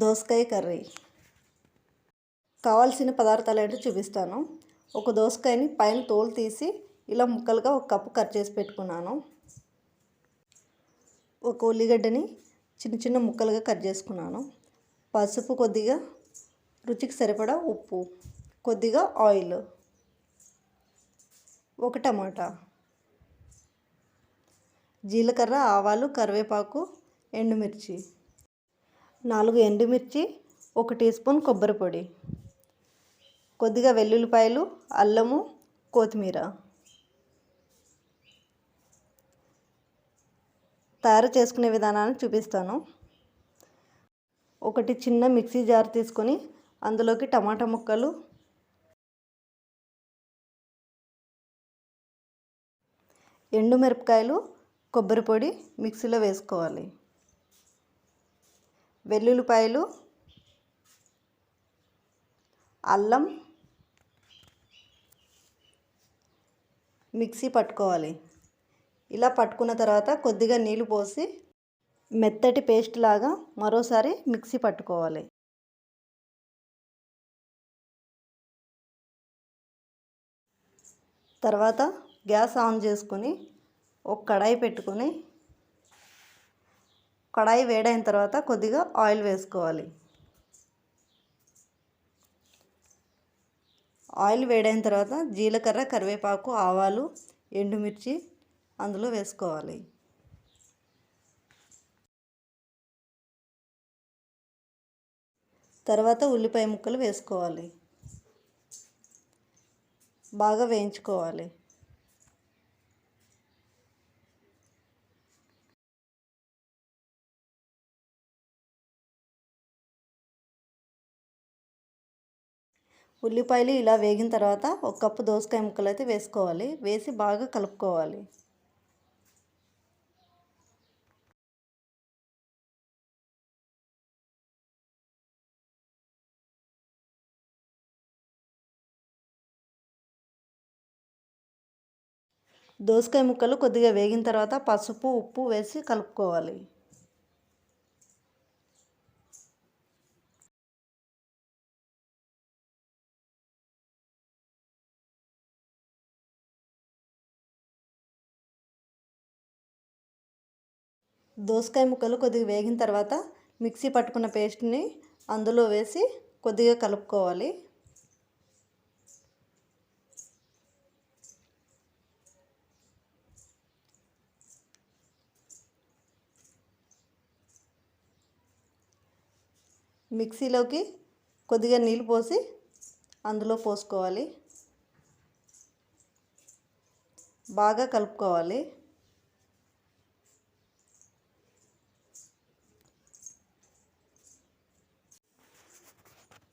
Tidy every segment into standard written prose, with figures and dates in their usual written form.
దోసకాయ కర్రీ కావాల్సిన పదార్థాలు ఏంటో చూపిస్తాను. ఒక దోసకాయని పైన తోలు తీసి ఇలా ముక్కలుగా ఒక కప్పు కట్ చేసి పెట్టుకున్నాను. ఒక ఉల్లిగడ్డని చిన్న చిన్న ముక్కలుగా కట్ చేసుకున్నాను. పసుపు కొద్దిగా, రుచికి సరిపడా ఉప్పు, కొద్దిగా ఆయిల్, ఒక టమాటా, జీలకర్ర, ఆవాలు, కరివేపాకు, ఎండుమిర్చి, 4 ఎండుమిర్చి, 1 టీ స్పూన్ కొబ్బరి పొడి, కొద్దిగా వెల్లుల్లిపాయలు, అల్లము, కొత్తిమీర. తయారు చేసుకునే విధానాన్ని చూపిస్తాను. ఒకటి చిన్న మిక్సీ జార్ తీసుకొని అందులోకి టమాటా ముక్కలు, ఎండుమిరపకాయలు, కొబ్బరి పొడి మిక్సీలో వేసుకోవాలి. వెల్లుల్లిపాయలు, అల్లం మిక్సీ పట్టుకోవాలి. ఇలా పట్టుకున్న తర్వాత కొద్దిగా నీళ్ళు పోసి మెత్తటి పేస్ట్ లాగా మరోసారి మిక్సీ పట్టుకోవాలి. తర్వాత గ్యాస్ ఆన్ చేసుకొని ఒక కడాయి పెట్టుకొని కడాయి వేడైన తర్వాత కొద్దిగా ఆయిల్ వేసుకోవాలి. ఆయిల్ వేడైన తర్వాత జీలకర్ర, కరివేపాకు, ఆవాలు, ఎండుమిర్చి అందులో వేసుకోవాలి. తర్వాత ఉల్లిపాయ ముక్కలు వేసుకోవాలి. బాగా వేయించుకోవాలి. ఉల్లిపాయలు ఇలా వేగిన తర్వాత ఒక కప్పు దోసకాయ ముక్కలు అయితే వేసుకోవాలి. వేసి బాగా కలుపుకోవాలి. దోసకాయ ముక్కలు కొద్దిగా వేగిన తర్వాత పసుపు, ఉప్పు వేసి కలుపుకోవాలి. దోసకాయ ముక్కలు కొద్దిగా వేగిన తర్వాత మిక్సీ పట్టుకున్న పేస్ట్ని అందులో వేసి కొద్దిగా కలుపుకోవాలి. మిక్సీలోకి కొద్దిగా నీళ్ళు పోసి అందులో పోసుకోవాలి. బాగా కలుపుకోవాలి.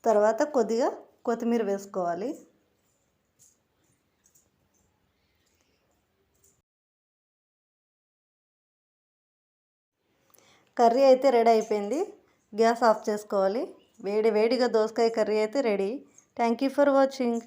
తర్వాత కొద్దిగా కొత్తిమీర వేసుకోవాలి. కర్రీ అయితే రెడీ అయిపోయింది. గ్యాస్ ఆఫ్ చేసుకోవాలి. వేడిగా దోసకాయ కర్రీ అయితే ready. Thank you for watching.